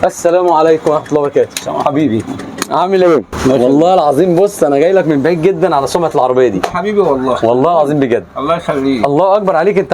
السلام عليكم ورحمه الله وبركاته. حبيبي عامل ايه؟ والله العظيم بص انا جاي لك من بعيد جدا على سمعه العربيه دي حبيبي والله العظيم بجد. الله يخليك. الله اكبر عليك، انت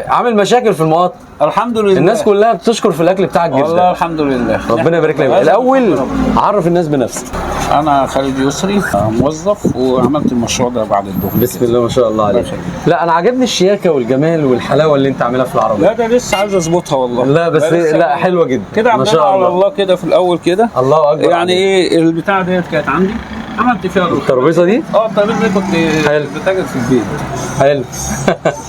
عامل مشاكل في المواطن. الحمد لله. الناس كلها بتشكر في الاكل بتاعك جدا والله الحمد لله. ربنا يبارك لك. الاول عرف الناس بنفسك. انا خالد يسري، موظف وعملت المشروع ده بعد الظهر. بسم الله ما شاء الله عليك. لا انا عجبني الشياكه والجمال والحلاوه اللي انت عاملها في العربيه. لا ده لسه عايز اظبطها والله. لا بس لا حلوه جدا كده، عملنا على الله كده في الاول كده. الله اكبر يعني ايه البتاع ديت كانت عندي، عملت فيها الترابيزه دي. الترابيزه دي كنت بتاجر في البيت. حلو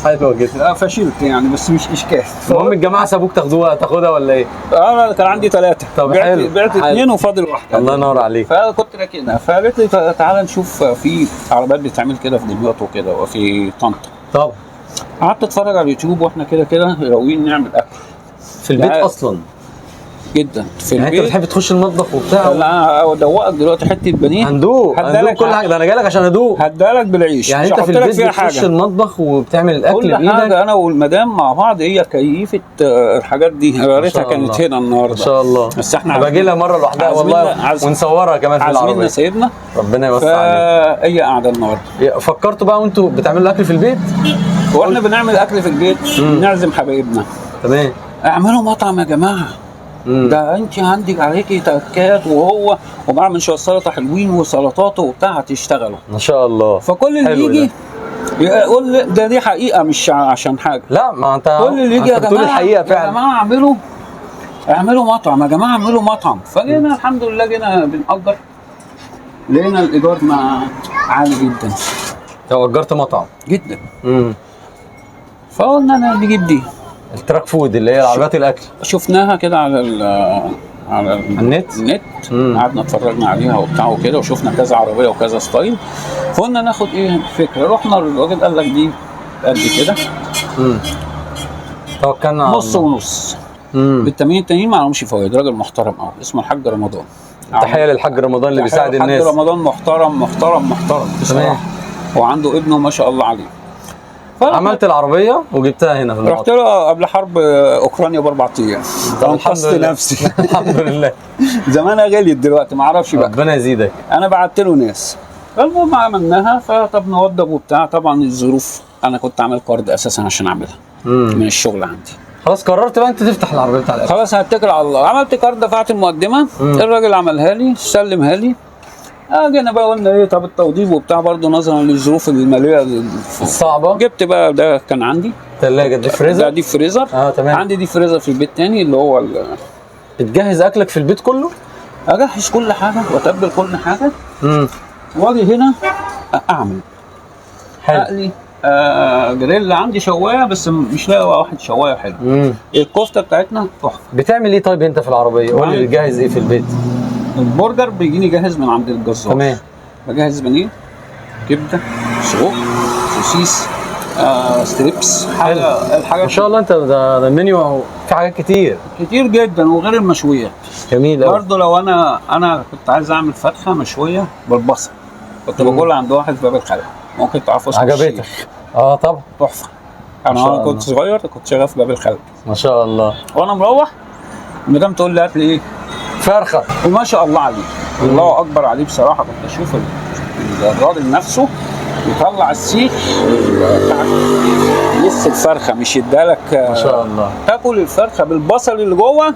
حلو جدا. فشلت يعني، بس مش اشكال. المهم الجماعه سابوك تاخدها ولا ايه؟ انا كان عندي 3. طب حلو. بعت 2 وفاضل واحده. الله ينور عليك. فكنت راكنها، فقالت لي تعالى نشوف في عربيات بتتعمل كده في دمياط وكده وفي طنطا. طب قعدت اتفرج على اليوتيوب واحنا كده راويين نعمل اكل في البيت اصلا جدا في يعني البيت. انت بتحب تخش المطبخ وبتاع؟ لا ادوقك دلوقتي حته بانيه. هندوق كل حاجه. ده انا جاي لك عشان ادوق. هدالك بالعيش. يعني انت في البيت بتخش المطبخ وبتعمل الاكل كل بايدك؟ حاجه انا والمدام مع بعض. هي كيفه الحاجات دي، يا ريتها كانت هنا النهارده. ما شاء الله. بس احنا باجي لها مره لوحدها والله ونصورها كمان في العربيه. عازمين سيدنا ربنا يوسع عليك. فهي قاعده النهارده. فكرتوا بقى وانتوا بتعملوا اكل في البيت؟ واحنا بنعمل اكل في البيت نعزم حبايبنا. تمام. اعملوا مطعم يا جماعه. ده انت عندك عليكي تكات وبعمل شويه سلطه حلوين وسلطات وبتاع، هتشتغلوا ما شاء الله. فكل اللي يجي يقول لي ده دي حقيقه مش عشان حاجه. لا ما انت كل اللي يجي يا جماعه الحقيقه فعلا. يا جماعه اعملوا مطعم يا جماعه، اعملوا مطعم. فجينا الحمد لله جينا بنأجر، لقينا الايجار عالي جدا. لو اجرت مطعم جدا. فقلنا نجيب دي التراك فود اللي هي عربيات الاكل. شفناها كده على النت. قعدنا اتفرجنا عليها وبتاع وكده، وشفنا كذا عربيه وكذا ستايل. فقلنا ناخد ايه فكره. رحنا الراجل قال لك دي قد كده. توكلنا نص ونص. بالتمرين التانيين ما لهمش فوائد. راجل محترم قوي اسمه الحاج رمضان. تحيه للحاج رمضان اللي بيساعد الناس. الحاج رمضان محترم بصراحه. وعنده ابنه ما شاء الله عليه. عملت العربيه وجبتها هنا في المطعم. رحت له قبل حرب اوكرانيا ب4 ايام. انقذت نفسي. الحمد لله. زمانها غليت دلوقتي ما اعرفش بقى. ربنا يزيدك. انا بعت له ناس. فالمهم عملناها. فطب نوضب وبتاع. طبعا الظروف انا كنت عامل كارد اساسا عشان اعملها من الشغل عندي. خلاص قررت بقى انت تفتح العربيه بتاع الاكل. خلاص هتكل على الله. عملت كارد، دفعت المقدمه. الراجل عملها لي سلمها لي. جينا بقى قلنا ايه طب التوضيب وبتاع برضه نظرا للظروف الماليه الصعبه. جبت بقى ده كان عندي ثلاجه دي فريزر. ده دي فريزر. تمام. عندي دي فريزر في البيت تاني اللي هو بتجهز اكلك في البيت كله؟ اجهز كل حاجه واتبل كل حاجه. واجي هنا اعمل حلو. اقلي جريل. عندي شوايه بس مش لاقي واحد شوايه حلو. الكفته بتاعتنا تحفه. بتعمل ايه طيب انت في العربيه؟ قول لي بتجهز ايه في البيت؟ البرجر بيجيني جاهز من عند الجزار. تمام. بجهز بانيه، كبده، سجق، سوسيس، ستريبس. الحاجات ما شاء الله. انت ده المنيو في حاجات كتير جدا. وغير المشويات. جميل قوي. برضه لو انا كنت عايز اعمل فتحه مشويه بالبصل. كنت باكلها عند واحد في باب الخلق. ممكن تعرفوا اسمه. عجبتك؟ طبعا. تحفه. انا كنت صغير كنت شغال في باب الخلق. ما شاء الله. وانا مروح المدام تقول لي هات لي ايه؟ فرخه. وما شاء الله عليه. الله اكبر عليه بصراحه. كنت اشوف الراجل نفسه يطلع السيخ بتاع لسه الفرخه مش يدالك. ما شاء الله. تاكل الفرخه بالبصل اللي جوه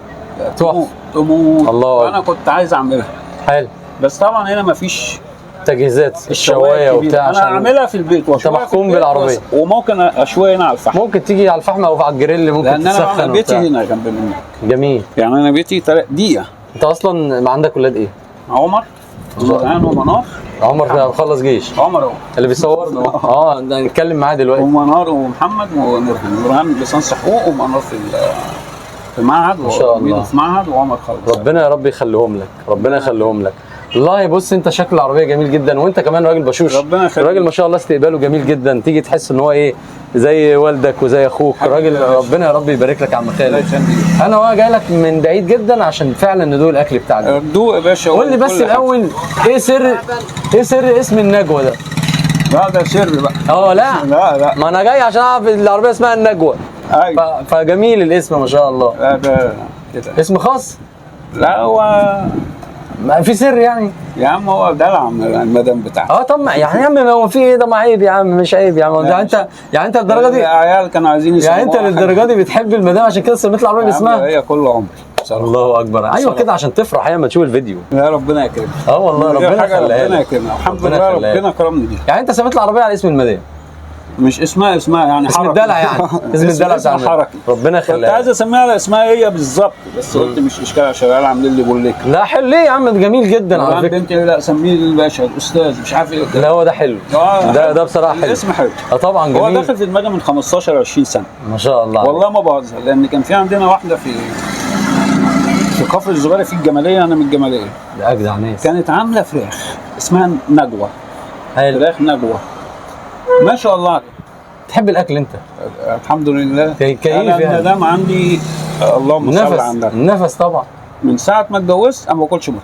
تموت. الله. انا كنت عايز اعملها. حلو. بس طبعا هنا مفيش تجهيزات الشوايه وبتاع. انا اعملها في البيت انت محكوم بالعربيه. وممكن اشويها هنا على الفحم. ممكن تيجي على الفحم او على الجريل. ممكن لان تسخن. انا بعمل بيتي هنا جنب منك. جميل. يعني انا بيتي دقيقه. انت اصلا عندك ولاد ايه؟ عمر زرعان ومنار. عمر خلص جيش. عمر اهو اللي بيصورنا ده هنتكلم معاه دلوقتي. ومنار ومحمد ونورهان ليسانس حقوق، ومنار في المعهد. ما شاء الله. في معهد. وعمر خلص. ربنا يا رب يخليهم لك. ربنا يخليهم لك. والله بص انت شكل العربيه جميل جدا. وانت كمان راجل بشوش. ربنا يخليك. راجل ما شاء الله استقباله جميل جدا. تيجي تحس ان هو ايه زي والدك وزي اخوك. راجل ربنا يا رب يبارك لك يا عم خالد. انا جاي لك من بعيد جدا عشان فعلا ندوق الاكل بتاعك. دوق يا باشا. قول لي بس الاول ايه سر اسم النجوى ده؟ لا ده سر بقى. لا ما انا جاي عشان اعرف العربيه اسمها النجوى. ايوه. فجميل الاسم ما شاء الله. ده كده اسم خاص. لا هو ما في سر يعني؟ يا عم هو دلع من المدام بتاعته. اه طب يعني يا عم هو في ايه ده؟ ما عيب يا عم، مش عيب يا عم. يعني انت الدرجه دي العيال كانوا عايزين يسموها يعني انت للدرجه دي بتحب المدام عشان كده سميت العربيه باسمها؟ هي كل عمري. الله اكبر. ايوه كده عشان تفرح لما تشوف الفيديو. يا ربنا يكرمك. اه والله ربنا خلاها ربنا يكرمك. الحمد لله ربنا كرمني بيها. يعني انت سميت العربيه على اسم المدام؟ مش اسمها يعني اسم الدلع يعني. اسم الدلع بتاع حركي. ربنا يخليها. كنت عايز اسميها على اسمها هي بالظبط، بس قلت مش اشكال عشان العيال عاملين لي بوليك. لا حلو ليه يا عم؟ ده جميل جدا على فكره. بنتي لا سميه الباشا الاستاذ مش عارف ايه. لا هو ده حلو. ده بصراحه حلو. الاسم حلو. طبعا جميل. هو داخل في دماغي من 15 20 سنه. ما شاء الله. والله ما بهزر، لان كان في عندنا واحده في كفر الصغيره في الجماليه، انا من الجماليه. ده اجدع ناس. كانت عامله فراخ اسمها نجوى. حلو. فراخ نجوى ما شاء الله عليك. تحب الاكل انت؟ الحمد لله. كيف انا يعني؟ المدام عندي اللهم صل على النبي. النفس طبعا. من ساعه ما اتجوزت انا ما باكلش بره.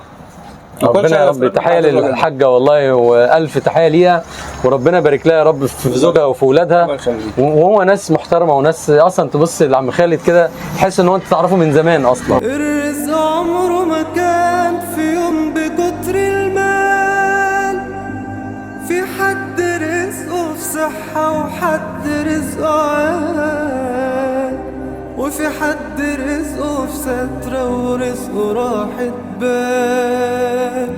ربنا يا رب تحيه للحاجه والله، والف تحيه ليها، وربنا يبارك لها يا رب في زوجها وفي اولادها. وهو ناس محترمه وناس اصلا تبص لعم خالد كده تحس ان هو انت تعرفه من زمان اصلا. الرزق عمره ما كان في يوم بكتر المال، في حد رزقه في صحه وحد رزقه عال، وفي حد رزقه في سترة ورزقه راحة بال.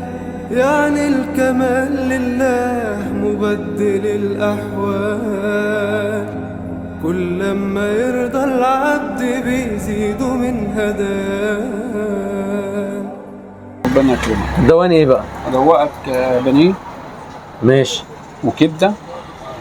يعني الكمال لله مبدل الأحوال، كل ما يرضى العبد بيزيد من هداه. ربنا يكرمك. الدواني ايه بقى؟ ادوقك بانيه ماشي وكبده.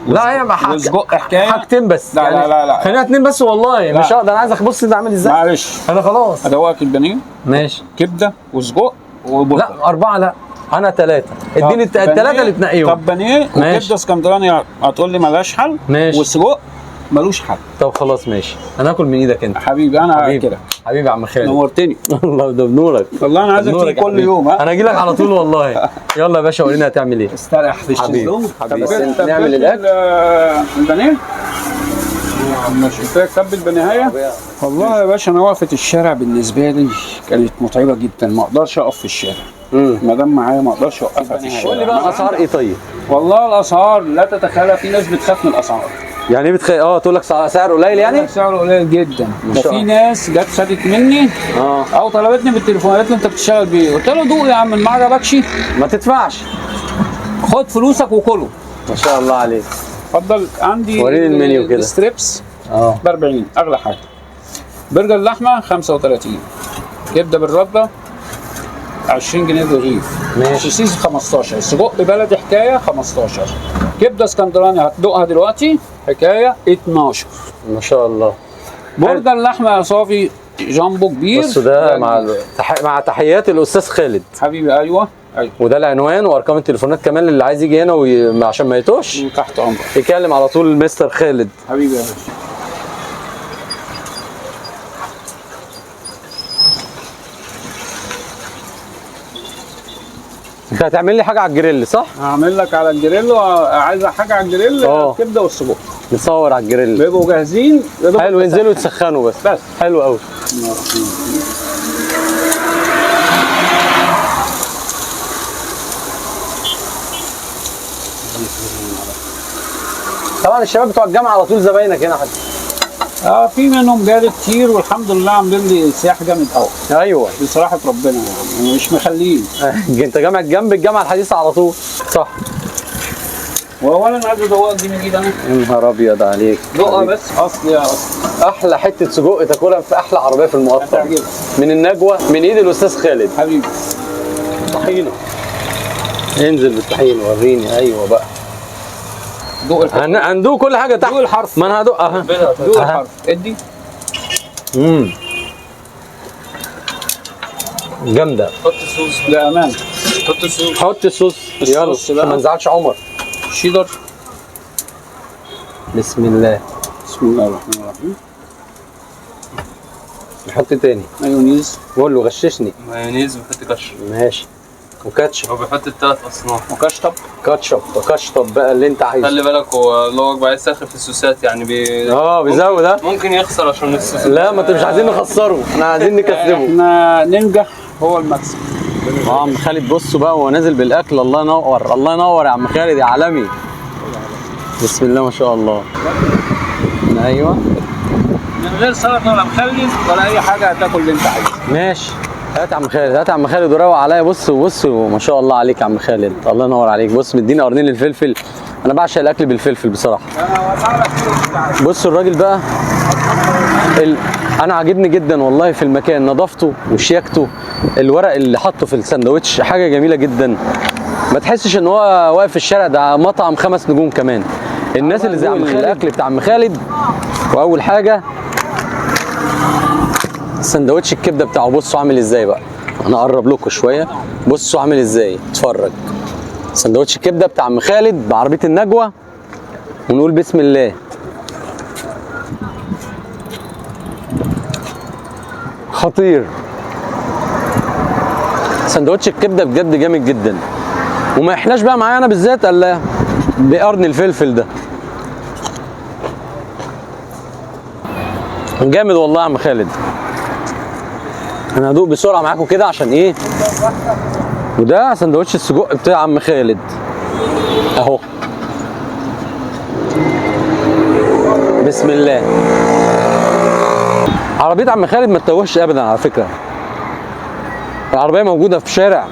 لا هي وسجق حكايه. حاجتين بس. لا يعني لا خلينا اتنين بس والله. لا. مش هقدر، انا عايز ابص ده عامل ازاي. معلش انا خلاص. ادوقك البانيه ماشي. كبده وسجق وبطل. لا 4 لا انا 3. اديني الثلاثه اللي تنقيهم. طب بانيه وكبده اسكندراني هتقول لي ملهاش حل. ماشي. والسجق ملوش حل. طب خلاص ماشي، انا هاكل من ايدك انت حبيبي. انا كده حبيبي يا عم خالد. نورتني. الله ده بنورك والله انا عايزك تيجي كل يوم. ها انا اجي لك على طول والله. يلا يا باشا ورينا هتعمل ايه. استريح في الشيزلونج. حبيبي نعمل الاكل. البانيه مش قلت لك تبل بنهايه. والله يا باشا انا وقفه الشارع بالنسبه لي كانت متعبه جدا، ما اقدرش اقف في الشارع. ما دام معايا ما اقدرش اوقفها في الشارع. قول لي بقى الاسعار ايه طيب؟ والله الاسعار لا تتخيلها، في ناس بتخاف من الاسعار. يعني ايه تقول لك سعر قليل يعني؟ سعره قليل جدا. ده في ناس جت خدت مني او طلبتني بالتليفون قالت لي انت بتشتغل بيه؟ قلت له دوق يا عم، ما عجبكش ما تدفعش، خد فلوسك وكله. ما شاء الله عليك. اتفضل. عندي وريني المنيو كده. ستريبس ب 40 اغلى حاجه. برجر لحمه 35. كبده بالرده 20 جنيه رغيف. ماشي. سوسيس 15. سجق بلدي حكايه 15. كبده اسكندراني هتدوقها دلوقتي حكايه 12. ما شاء الله. برجر لحمه يا صافي جامبو كبير. بص ده مع تحيات الاستاذ خالد حبيبي. ايوه وده العنوان وارقام التليفونات كمان اللي عايز يجي هنا عشان ما يتوهش تحت امرك. يكلم على طول مستر خالد. حبيبي يا باشا. انت هتعمل لي حاجه على الجريل صح؟ هعمل لك على الجريل. وعايز حاجه على الجريل الكبده والسجق نصور على الجريل بيبقوا جاهزين. حلو ينزلوا يتسخنوا بس حلو قوي. طبعا الشباب بتوع الجامعه على طول زباينك هنا حتى. في منهم جالي كتير والحمد لله عاملين لي سياح جامد قوي. ايوه بصراحه ربنا يعني مش مخلين. انت جامعه جنب الجامعه الحديثه على طول صح. واولا عايز ادوقك دي من ايد انا. يا نهار ابيض عليك. دوقها بس اصل يا اصل. احلى حته سجق تاكلها في احلى عربيه في المقطم من النجوى من ايد الاستاذ خالد. حبيبي. طحينه. انزل بالطحينه وريني. ايوه بقى دوق الحرف. هندوق كل حاجه تحت. دوق الحرف. ما انا هدوق دوق الحرف. ادي. جامده. حط الصوص بامان. حط الصوص. حط الصوص يلا عشان ما نزعلش عمر. شيدر. بسم الله. بسم الله الرحمن الرحيم. نحط تاني مايونيز. قول له غششني. مايونيز وحط كاتشب. ماشي. وكاتشب. هو بيحط ال3 اصناف. وكشطب. كاتشب بقى اللي انت عايزه. خلي بالك هو اللي هو بقى يسخن في السوسات يعني بيزود. ممكن يخسر عشان السوسات. لا ما انت مش عايزين نخسره، احنا عايزين نكسبه. احنا ننجح هو المكسب. عم خالد بصوا بقى وهو نازل بالاكل. الله ينور الله ينور يا عم خالد يا عالمي. بسم الله ما شاء الله. ايوه من غير سلطه ولا مخلل ولا اي حاجه، هتاكل اللي انت عايزه. ماشي. هات يا عم خالد، هات يا عم خالد وروق عليا. بص بص ما شاء الله عليك يا عم خالد، الله ينور عليك. بص مديني قرنين الفلفل، انا بعشق الاكل بالفلفل بصراحه. انا وسع لك كل اللي انت عايزه. بص الراجل بقى انا عاجبني جدا والله في المكان، نظافته وشياكته، الورق اللي حطه في الساندوتش حاجه جميله جدا. ما تحسش ان هو واقف في الشارع، ده مطعم 5 نجوم كمان. الناس اللي زي عم خالد، الاكل بتاع عم خالد. واول حاجه سندوتش الكبده بتاعه، بصوا عامل ازاي بقى. انا اقرب لكم شويه، بصوا عامل ازاي، اتفرج. سندوتش الكبده بتاع عم خالد بعربيه النجوى، ونقول بسم الله. خطير. سندوتش الكبده بجد جامد جدا، وما يحلاش بقى معايا انا بالذات الا بقرن الفلفل ده. جامد والله يا عم خالد. انا هدوق بسرعه معاكم كده عشان ايه. وده سندوتش السجق بتاع عم خالد اهو. بسم الله. عربيه عم خالد ما تتوهش ابدا على فكره. العربيه موجوده في شارع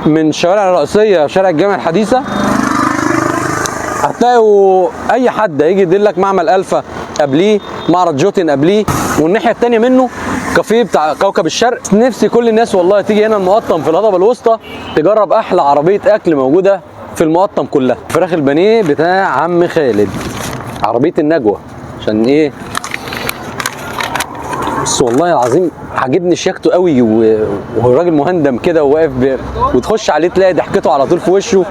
من الشوارع الرئيسيه، شارع الجامعه الحديثه. هتلاقوا اي حد هيجي يدلك معمل الفا قبليه، معرض جوتن قبليه، والناحيه الثانيه منه كافيه بتاع كوكب الشرق. نفسي كل الناس والله تيجي هنا المقطم في الهضبه الوسطى تجرب احلى عربيه اكل موجوده في المقطم كلها. فراخ البانيه بتاع عم خالد، عربيه النجوى. عشان ايه؟ بس والله العظيم عاجبني شياكته قوي، وهو راجل مهندم كده وواقف وتخش عليه تلاقي ضحكته على طول في وشه.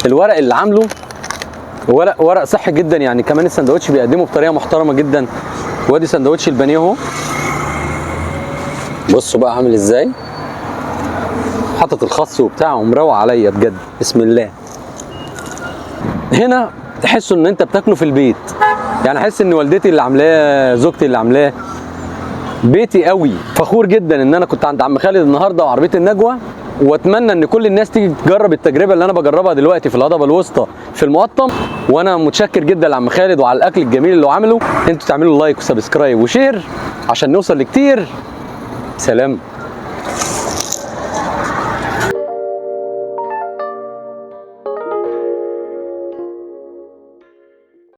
الورق اللي عامله ورق صحي جدا يعني، كمان السندوتش بيقدمه بطريقه محترمه جدا. وادي سندوتش البانيه اهو، بصوا بقى عامل ازاي، حاطط الخس وبتاع ومروق عليا بجد. بسم الله. هنا تحسوا ان انت بتاكله في البيت، يعني احس ان والدتي اللي عاملاه، زوجتي اللي عاملاه، بيتي قوي. فخور جدا ان انا كنت عند عم خالد النهارده وعربيه النجوى، واتمنى ان كل الناس تيجي تجرب التجربه اللي انا بجربها دلوقتي في الهضبه الوسطى في المقطم. وانا متشكر جدا لعم خالد وعلى الاكل الجميل اللي هو عامله. انتوا تعملوا لايك وسبسكرايب وشير عشان نوصل لكتير. سلام.